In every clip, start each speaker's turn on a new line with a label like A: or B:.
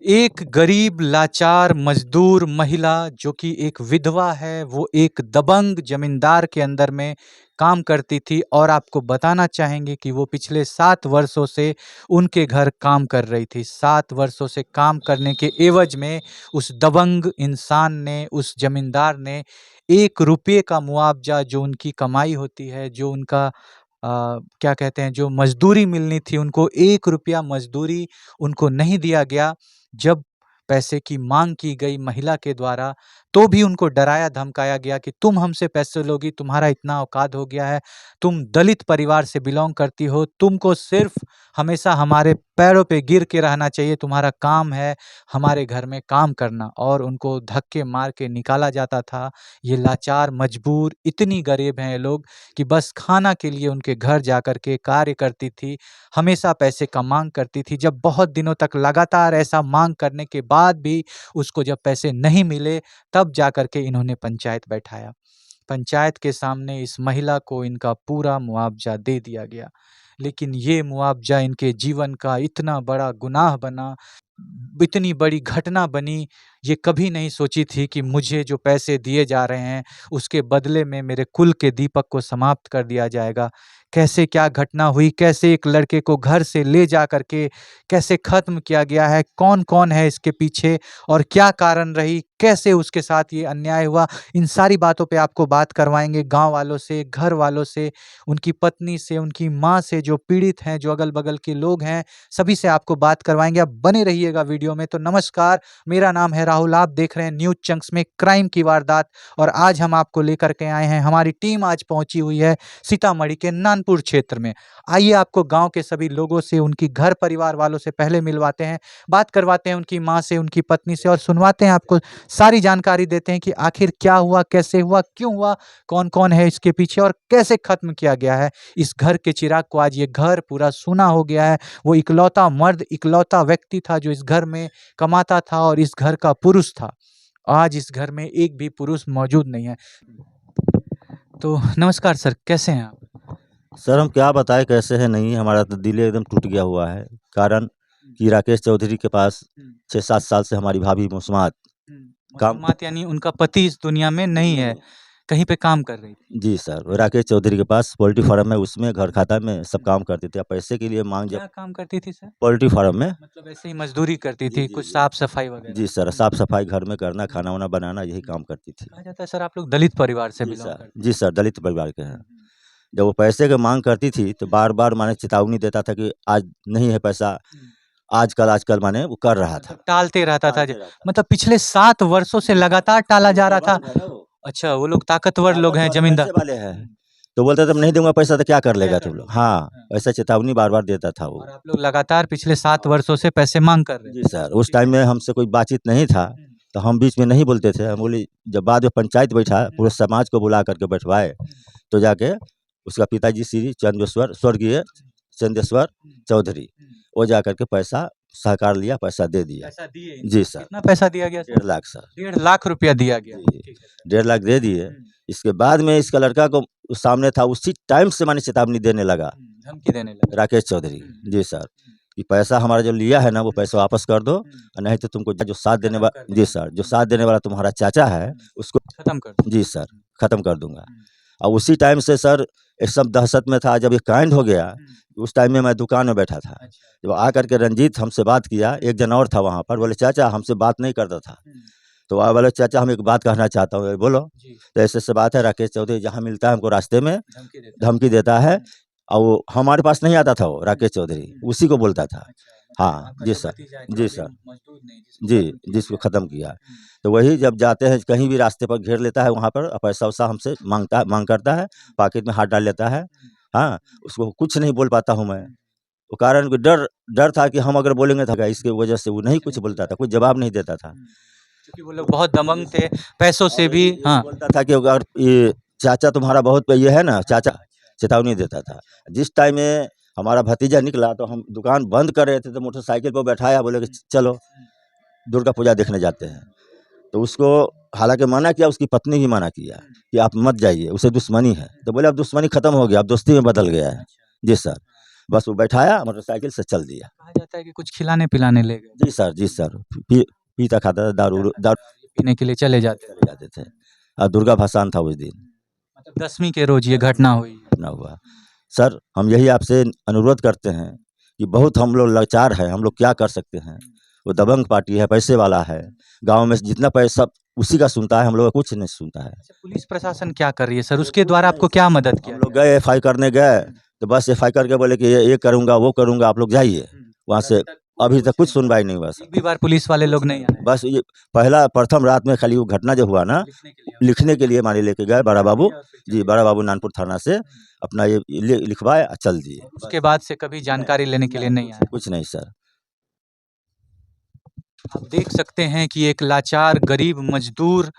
A: एक गरीब लाचार मजदूर महिला जो कि एक विधवा है, वो एक दबंग जमींदार के अंडर में काम करती थी और आपको बताना चाहेंगे कि वो पिछले 7 वर्षों से उनके घर काम कर रही थी। 7 वर्षों से काम करने के एवज में उस दबंग इंसान ने, उस जमींदार ने ₹1 का मुआवज़ा जो उनकी कमाई होती है, जो उनका क्या कहते हैं, जो मज़दूरी मिलनी थी उनको, ₹1 मज़दूरी उनको नहीं दिया गया। जब पैसे की माँग की गई महिला के द्वारा, तो भी उनको डराया-धमकाया गया कि तुम हमसे पैसे लोगी, तुम्हारा इतना औकात हो गया है, तुम दलित परिवार से बिलॉन्ग करती हो, तुमको सिर्फ़ हमेशा हमारे पैरों पे गिर के रहना चाहिए, तुम्हारा काम है हमारे घर में काम करना, और उनको धक्के मार के निकाला जाता था। ये लाचार, मजबूर, इतनी गरीब हैं ये लोग कि बस खाना के लिए उनके घर जाकर के कार्य करती थी, हमेशा पैसे का माँग करती थी। जब बहुत दिनों तक लगातार ऐसा माँग करने के बाद भी उसको जब पैसे नहीं मिले, तब जाकर के इन्होंने पंचायत बैठाया। पंचायत के सामने इस महिला को इनका पूरा मुआवज़ा दे दिया गया। लेकिन ये मुआवज़ा इनके जीवन का इतना बड़ा गुनाह बना, इतनी बड़ी घटना बनी, ये कभी नहीं सोची थी कि मुझे जो पैसे दिए जा रहे हैं, उसके बदले में मेरे कुल के दीपक को समाप्त कर दिया जाएगा। कैसे क्या घटना हुई, कैसे एक लड़के को घर से ले जा कर के कैसे ख़त्म किया गया है, कौन-कौन है इसके पीछे और क्या कारण रही, कैसे उसके साथ ये अन्याय हुआ, इन सारी बातों पे आपको बात करवाएँगे गाँव वालों से, घर वालों से, उनकी पत्नी से, उनकी माँ से, जो पीड़ित हैं, जो अगल-बगल के लोग हैं, सभी से आपको बात करवाएँगे। आप बने रहिएगा वीडियो में। तो नमस्कार, मेरा नाम है राहुल, आप देख रहे हैं न्यूज़ चंक्स में क्राइम की वारदात, और आज हम आपको लेकर के आए हैं, हमारी टीम आज पहुँची हुई है सीतामढ़ी के नानपुर क्षेत्र में। आइए आपको गाँव के सभी लोगों से, उनकी घर परिवार वालों से पहले मिलवाते हैं, बात करवाते हैं उनकी माँ से, उनकी पत्नी से, और सुनवाते हैं, आपको सारी जानकारी देते हैं कि आखिर क्या हुआ, कैसे हुआ, क्यों हुआ, कौन-कौन है इसके पीछे और कैसे ख़त्म किया गया है इस घर के चिराग को। आज ये घर पूरा सूना हो गया है। वो इकलौता मर्द, इकलौता व्यक्ति था जो इस घर में कमाता था और इस घर का पुरुष था। आज इस घर में एक भी पुरुष मौजूद नहीं है। तो नमस्कार सर, कैसे हैं आप?
B: सर हम क्या बताएं कैसे है, नहीं हमारा तो दिल एकदम टूट गया हुआ है। कारण कि राकेश चौधरी के पास 6-7 साल से हमारी भाभी मुस्मात काम
A: मुस्मात यानी उनका पति इस दुनिया में नहीं है, कहीं पे काम कर रही थी।
B: जी सर, वो राकेश चौधरी के पास पोल्ट्री फार्म है, उसमें घर खाता में सब काम करते थे। अब पैसे के लिए मांग
A: क्या
B: जब
A: काम करती थी सर?
B: पोल्ट्री फार्म में
A: मतलब ऐसे ही मज़दूरी करती
B: जी
A: थी,
B: जी
A: कुछ
B: जी
A: साफ-सफाई वगैरह?
B: जी सर, साफ सफाई घर में करना, खाना वाना बनाना, यही काम करती थी।
A: कहा जाता है सर आप लोग दलित परिवार से
B: जी
A: बिलॉन्ग
B: सर,
A: करते
B: जी
A: हैं।
B: सर, दलित परिवार के हैं। जब वो पैसे की मांग करती थी तो बार बार माने चेतावनी देता था कि आज नहीं है पैसा, आजकल माने वो कर रहा था।
A: मतलब टालते रहता था,
B: टालते रहता
A: मतलब पिछले 7 वर्षों से लगातार टाला जा रहा था।
B: दबंग है ना वो,
A: अच्छा, वो लोग ताकतवर लोग हैं,
B: ताकतवर है,
A: ज़मींदार।
B: पैसे वाले हैं। तो बोलता था नहीं दूँगा पैसा तो क्या कर
A: क्या
B: लेगा
A: कर
B: तुम लोग?
A: लोगे?
B: हाँ,
A: हाँ।
B: ऐसा चेतावनी बार-बार देता था वो।
A: और आप लोग लगातार पिछले 7 वर्षों से पैसे माँग कर रहे
B: जी
A: थे।
B: सर, उस टाइम में हमसे कोई बातचीत नहीं था, तो हम बीच में नहीं बोलते थे। हम बोले जब बाद में पंचायत बैठा, पूरे समाज को बुला कर के बैठवाए, तो जाके उसका पिताजी श्री चंदेश्वर स्वर्गीय चंदेश्वर चौधरी, वो जाकर के पैसा सहकार लिया, पैसा दे दिया।
A: पैसा दिए
B: जी
A: इनको?
B: सर,
A: कितना पैसा दिया गया सर?
B: 1.5 लाख सर।
A: 1.5 लाख रुपया दिया गया।
B: जी,
A: ठीक है सर।
B: 1.5 लाख दे दिए।
A: हुँ,
B: इसके बाद में इसका लड़का को उस सामने था, उसी टाइम से माने चेतावनी देने लगा,
A: धमकी देने लगा।
B: राकेश चौधरी।
A: हुँ,
B: जी सर, कि पैसा हमारा जो लिया है ना, वो पैसा वापस कर दो, और नहीं तो तुमको जो साथ देने
A: खत्म
B: वा
A: कर
B: जी
A: देंगे।
B: सर, जो साथ देने वाला तुम्हारा चाचा है, उसको
A: खत्म कर दो।
B: जी सर, ख़त्म कर दूँगा।
A: हुँ,
B: और उसी टाइम से सर ये सब दहशत में था। जब ये कांड हो गया,
A: हुँ,
B: उस टाइम में मैं दुकान में बैठा था।
A: अच्छा।
B: जब आकर के रंजीत हमसे बात किया, एक जन और था वहाँ पर, बोले चाचा हमसे बात नहीं करता था।
A: हुँ,
B: तो बोले चाचा हम एक बात कहना चाहता हूँ। बोलो।
A: जी,
B: तो ऐसे-ऐसे बात है, राकेश चौधरी जहाँ मिलता है हमको रास्ते में
A: धमकी देता है।
B: धमकी देता है,
A: हुँ,
B: और वो हमारे पास नहीं आता था, वो राकेश चौधरी
A: हुँ,
B: उसी को बोलता था।
A: अच्छा, मतलब
B: हाँ,
A: आपका
B: जी
A: जो
B: सर।
A: भतीजा है, जो
B: जी
A: अभी
B: सर।
A: मौजूद नहीं, जिसको
B: जी,
A: खत्म किया
B: जिसको
A: गया।
B: ख़त्म किया।
A: हुँ,
B: तो वही जब जाते हैं कहीं भी रास्ते पर घेर लेता है, वहाँ पर पैसा-वैसा हमसे माँग करता है, पॉकेट में हाथ डाल लेता है।
A: हुँ,
B: हाँ, उसको कुछ नहीं बोल पाता हूँ मैं।
A: हुँ,
B: वो कारण कि डर डर था कि हम अगर बोलेंगे तो इसकी वजह से वो नहीं
A: कुछ
B: कुछ
A: नहीं
B: बोलता
A: बोलता
B: था,
A: था।
B: कोई जवाब नहीं देता था।
A: हुँ, क्योंकि वो लोग बहुत दबंग थे, पैसों
B: और
A: से भी।
B: यही
A: हाँ।
B: बोलता था कि अगर ये चाचा तुम्हारा बहुत ये है ना चाचा, चेतावनी देता था। जिस टाइम में हमारा भतीजा निकला तो हम दुकान बंद कर रहे थे, तो मोटरसाइकिल पर बैठाया, बोले कि चलो दुर्गा पूजा देखने जाते हैं। तो उसको हालाँकि मना किया, उसकी पत्नी भी मना किया कि आप मत जाइए, उससे दुश्मनी है। तो बोले अब दुश्मनी खत्म हो गया, अब दोस्ती में बदल गया है। जी सर। बस वो बैठाया मोटरसाइकिल से चल दिया।
A: कहा जाता है कि कुछ खिलाने पिलाने ले गए,
B: जी सर पीता खाता था, दारू दारू
A: पीने के लिए चले जाते थे।
B: चले जाते थे। और दुर्गा भसान था उस दिन।
A: मतलब 10वीं के रोज ये घटना हुई।
B: घटना हुआ। सर हम यही आपसे अनुरोध करते हैं कि बहुत हम लोग लाचार है, हम लोग क्या कर सकते हैं। वो दबंग पार्टी है, पैसे वाला है, गांव में जितना पैसा उसी का सुनता है, हम लोग का कुछ नहीं सुनता है।
A: अच्छा, पुलिस प्रशासन क्या कर रही है सर? उसके द्वारा आपको क्या मदद किया
B: हम लोग गए एफआई करने गए, तो बस एफआई करके बोले कि ये करूँगा वो करूँगा, आप लोग जाइए वहाँ से। अभी तक कुछ सुनवाई नहीं हुआ सर।
A: एक भी बार पुलिस वाले लोग नहीं आए
B: बस ये पहला प्रथम रात में खाली वो घटना जो हुआ ना, लिखने के लिए माने लेके गए बड़ा बाबू जी, बड़ा बाबू नानपुर थाना से अपना ये लिखवाए और चल दिए।
A: उसके बाद से कभी जानकारी लेने के लिए नहीं आए।
B: कुछ नहीं सर।
A: आप देख सकते हैं कि एक लाचार गरीब मजदूर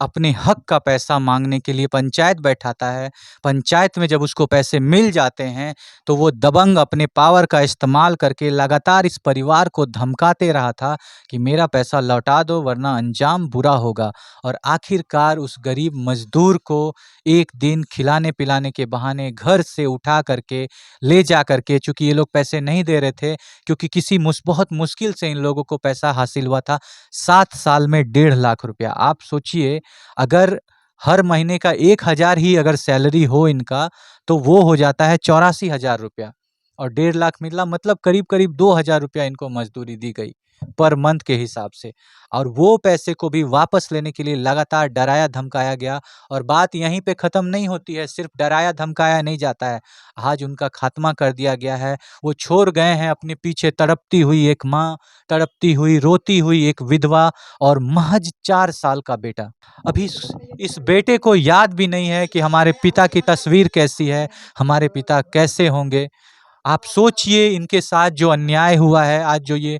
A: अपने हक का पैसा मांगने के लिए पंचायत बैठाता है। पंचायत में जब उसको पैसे मिल जाते हैं तो वो दबंग अपने पावर का इस्तेमाल करके लगातार इस परिवार को धमकाते रहा था कि मेरा पैसा लौटा दो वरना अंजाम बुरा होगा। और आखिरकार उस गरीब मजदूर को एक दिन खिलाने पिलाने के बहाने घर से उठा करके ले जा करके, चूंकि ये लोग पैसे नहीं दे रहे थे, क्योंकि बहुत मुश्किल से इन लोगों को पैसा हासिल हुआ था, 7 साल में 1.5 लाख रुपया। आप सोचिए, अगर हर महीने का 1,000 ही अगर सैलरी हो इनका, तो वो हो जाता है 84,000 रुपया। और 1.5 लाख मिला मतलब करीब करीब 2,000 रुपया इनको मजदूरी दी गई पर मंथ के हिसाब से। और वो पैसे को भी वापस लेने के लिए लगातार डराया धमकाया गया। और बात यहीं पे ख़त्म नहीं होती है, सिर्फ डराया धमकाया नहीं जाता है, आज उनका खात्मा कर दिया गया है। वो छोड़ गए हैं अपने पीछे तड़पती हुई एक माँ, तड़पती हुई रोती हुई एक विधवा और महज 4 साल का बेटा। अभी इस बेटे को याद भी नहीं है कि हमारे पिता की तस्वीर कैसी है, हमारे पिता कैसे होंगे। आप सोचिए इनके साथ जो अन्याय हुआ है, आज जो ये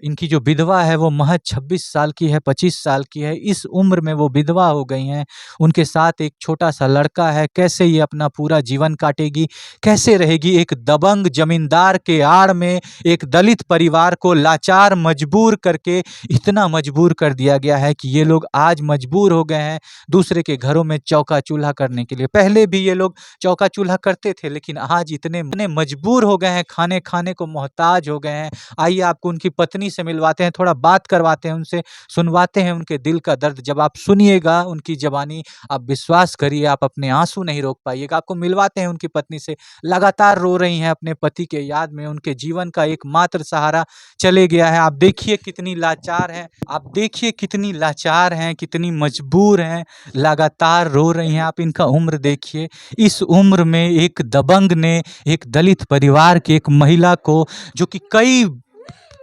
A: इनकी जो विधवा है वो महज 26 साल की है, 25 साल की है, इस उम्र में वो विधवा हो गई हैं। उनके साथ एक छोटा-सा लड़का है, कैसे ये अपना पूरा जीवन काटेगी? कैसे रहेगी? एक दबंग ज़मींदार के आड़ में एक दलित परिवार को लाचार मजबूर करके इतना मजबूर कर दिया गया है कि ये लोग आज मजबूर हो गए हैं दूसरे के घरों में चौका-चूल्हा करने के लिए। पहले भी ये लोग चौका-चूल्हा करते थे, लेकिन आज इतने मजबूर हो गए हैं, खाने को मोहताज हो गए हैं। आइए आपको उनकी पत्नी से मिलवाते हैं, थोड़ा बात करवाते हैं उनसे, सुनवाते हैं उनके दिल का दर्द। जब आप सुनिएगा उनकी ज़बानी, आप विश्वास करिए आप अपने आँसू नहीं रोक पाइएगा। आपको मिलवाते हैं उनकी पत्नी से, लगातार रो रही हैं अपने पति के याद में, उनके जीवन का एकमात्र सहारा चले गया है। आप देखिए कितनी लाचार हैं, आप देखिए कितनी लाचार हैं, कितनी मजबूर हैं, लगातार रो रही हैं। आप इनका उम्र देखिए, इस उम्र में एक दबंग ने एक दलित परिवार की एक महिला को, जो कि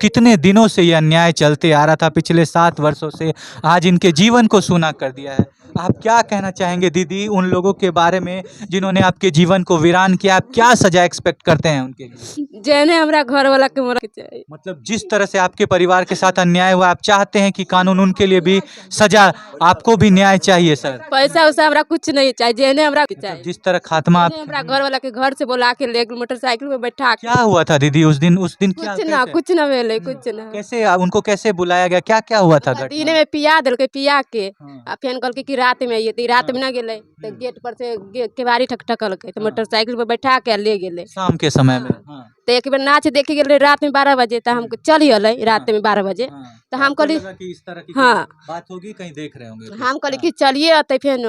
A: कितने दिनों से ये अन्याय चलते आ रहा था, पिछले 7 वर्षों से, आज इनके जीवन को सूना कर दिया है। आप क्या कहना चाहेंगे दीदी उन लोगों के बारे में जिन्होंने आपके जीवन को वीरान किया? आप क्या सजा एक्सपेक्ट करते हैं उनके लिए?
C: जेने हमरा घर वाला के मरे के चाहिए।
A: मतलब जिस तरह से आपके परिवार के साथ अन्याय हुआ, आप चाहते हैं कि कानून उनके लिए भी सजा, आपको भी न्याय चाहिए सर?
C: पैसा उसा हमरा कुछ नहीं चाहिए, जेने हमरा के चाहिए।
A: जिस तरह खात्मा
C: जेने हमरा घर वाला के घर से बुला के ले मोटरसाइकिल पे बैठा के।
A: क्या हुआ था दीदी उस दिन क्या
C: कुछ ना भेले, कुछ ना।
A: कैसे उनको कैसे बुलाया गया, क्या हुआ था
C: दिन
A: घटना?
C: में पिया दिलके, पिया के
A: हाँ।
C: आ फेन कहलके कि रात में आइए, तो रात में ना गेले, तो गेट पर से केवाड़ी ठकठकलके, तो मोटरसाइकिल पे बैठा के ले गेले
A: शाम के समय में? हाँ।
C: तो एक बार नाच देखे गेले रात में 12 बजे, तो हमको चली अल रात में 12 बजे,
A: हाँ।
C: तो हम कहली
A: कि इस तरह की
C: हाँ।
A: बात होगी, कहीं देख रहे होंगे
C: हम कहली कि चलिए अतै फेन,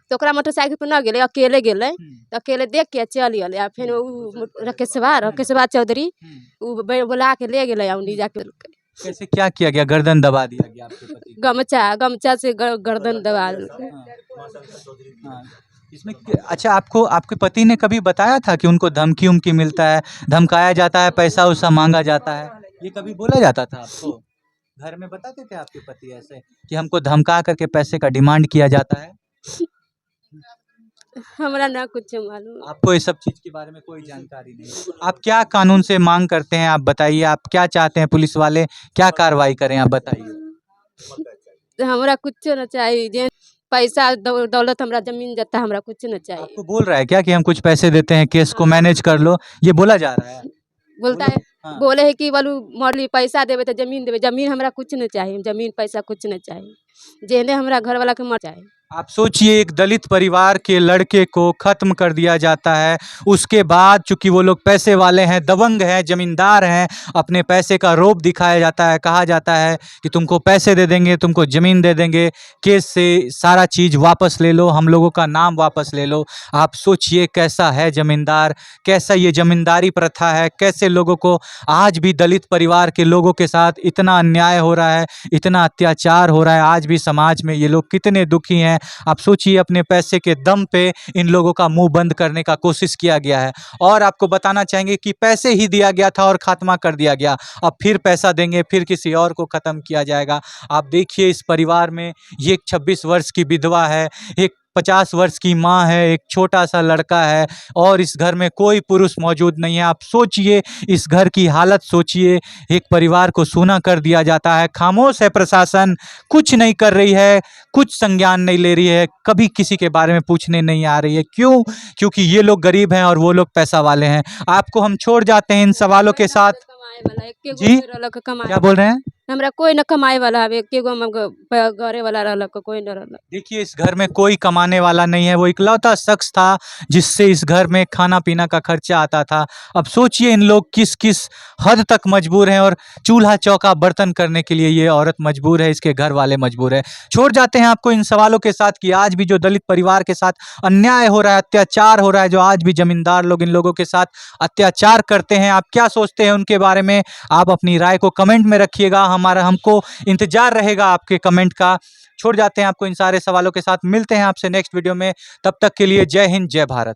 C: तो ओकरा मोटरसाइकिल पर ना गेले, अकेले गेले, तो अकेले देख के चली अल। फिर उ राकेशवा चौधरी उ बुला के ले गेले, उन्हीं जाके
A: कैसे क्या किया गया? गर्दन दबा दिया गया आपके पति को?
C: गमछा से गर्दन दबा देलके।
A: हाँ। इसमें अच्छा, आपको आपके पति ने कभी बताया था कि उनको धमकी उमकी मिलता है, धमकाया जाता है, पैसा उसा मांगा जाता है, ये कभी बोला जाता था आपको? घर में बताते थे आपके पति ऐसे कि हमको धमका करके पैसे का डिमांड किया जाता है?
C: हमरा ना कुछ मालूम।
A: आपको इस सब चीज के बारे में कोई जानकारी नहीं? आप क्या कानून से मांग करते हैं, आप बताइए, आप क्या चाहते हैं पुलिस वाले क्या कार्रवाई करें, आप बताइए?
C: हमरा कुछ ना चाहिए, जे पैसा दौलत, हमरा जमीन जत्ता, हमरा कुछ ना चाहिए।
A: आपको बोल रहा है क्या कि हम कुछ पैसे देते हैं, केस को मैनेज कर लो, ये बोला जा रहा है?
C: बोलता है,
A: हाँ।
C: बोले है कि बोलू मरली पैसा देवे तो जमीन देवे, जमीन हमरा कुछ ना चाहिए, जमीन पैसा कुछ ना चाहिए, जेने हमरा घर वाला के मर चाहिए।
A: आप सोचिए, एक दलित परिवार के लड़के को खत्म कर दिया जाता है। उसके बाद चूंकि वो लोग पैसे वाले हैं, दबंग हैं, जमींदार हैं, अपने पैसे का रौब दिखाया जाता है। कहा जाता है कि तुमको पैसे दे देंगे, तुमको ज़मीन दे देंगे, केस से सारा चीज़ वापस ले लो, हम लोगों का नाम वापस ले लो। आप सोचिए कैसा है ज़मींदार, कैसा ये ज़मींदारी प्रथा है, कैसे लोगों को आज भी दलित परिवार के लोगों के साथ इतना अन्याय हो रहा है, इतना अत्याचार हो रहा है। आज भी समाज में ये लोग कितने दुखी हैं। आप सोचिए, अपने पैसे के दम पे इन लोगों का मुंह बंद करने का कोशिश किया गया है। और आपको बताना चाहेंगे कि पैसे ही दिया गया था और खात्मा कर दिया गया, अब फिर पैसा देंगे, फिर किसी और को ख़त्म किया जाएगा। आप देखिए, इस परिवार में ये एक 26 वर्ष की विधवा है, एक 50 वर्ष की माँ है, एक छोटा सा लड़का है और इस घर में कोई पुरुष मौजूद नहीं है। आप सोचिए, इस घर की हालत सोचिए, एक परिवार को सूना कर दिया जाता है। खामोश है प्रशासन, कुछ नहीं कर रही है, कुछ संज्ञान नहीं ले रही है, कभी किसी के बारे में पूछने नहीं आ रही है। क्यों? क्योंकि ये लोग गरीब हैं और वो लोग पैसा वाले हैं। आपको हम छोड़ जाते हैं इन सवालों के साथ।
C: कमाए वाला एके गो
A: जी?
C: नहीं रहलक कमाए
A: क्या बोल रहे हैं?
C: हमरा कोई न कमाए वाला हवे, एके गो घरे वाला रहलक, कोई न रहलक।
A: देखिए, इस घर में कोई कमाने वाला नहीं है, वो इकलौता शख्स था जिससे इस घर में खाना पीना का खर्चा आता था। अब सोचिए, इन लोग किस किस हद तक मजबूर हैं और चूल्हा चौका बर्तन करने के लिए ये औरत मजबूर है, इसके घर वाले मजबूर है। छोड़ जाते हैं आपको इन सवालों के साथ कि आज भी जो दलित परिवार के साथ अन्याय हो रहा है, अत्याचार हो रहा है, जो आज भी जमींदार लोग इन लोगों के साथ अत्याचार करते हैं, आप क्या सोचते हैं उनके बारे में? आप अपनी राय को कमेंट में रखिएगा, हमको इंतजार रहेगा आपके कमेंट का। छोड़ जाते हैं आपको इन सारे सवालों के साथ, मिलते हैं आपसे नेक्स्ट वीडियो में। तब तक के लिए जय हिंद, जय भारत।